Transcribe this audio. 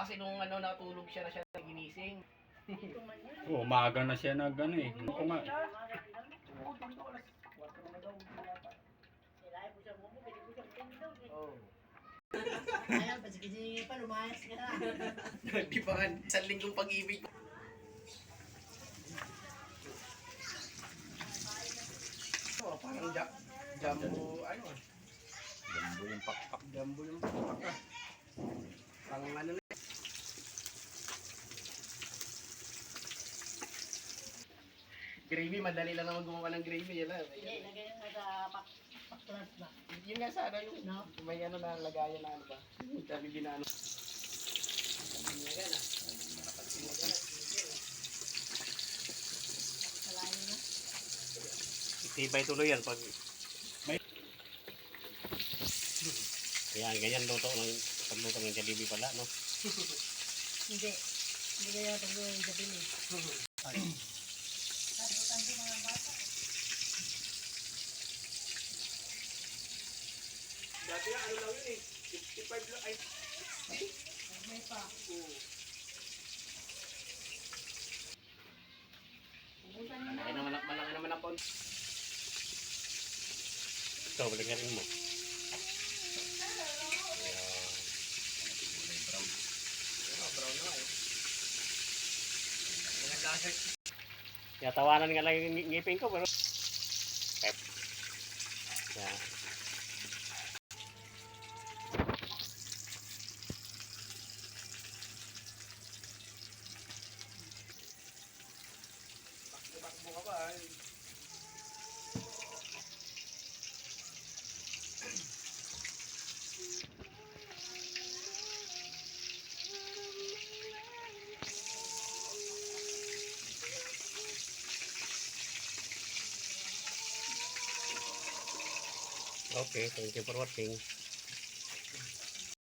kasi nung natulog siya na siya ginising. Oo, umaga na siya nag ano eh. Ako nga. Ayan, pasigisi pa, lumayas ka na. Di ba nga, isang linggong pag-ibig. Oh, parang jumbo, ano ah. Jumbo yung pakpak. Jumbo yung pakpak ah. Pang ano na. Gravy, madali lang naman gumawa ng gravy. Yan lang. Hindi, lagay mo sa paklas ba? Yun nga sana yung No? may ano na lagayan na ano ba. Sabi binano. Salain na. Tibay tuloy yan pag Ayan, ganyan luto ng pagluto ng Jollibee pala, no? Hindi. Hindi kaya pag yung gabi ni. Dati ano lang yun eh. 55 lang ay. May pa. Malaki naman ang pound. Ito, balikan mo. Brown na eh. Yan ang laser. Tawanan nga lang yung ngipin ko, pero pep. Yan. Takbo ka ba eh. Okay, thank you for watching.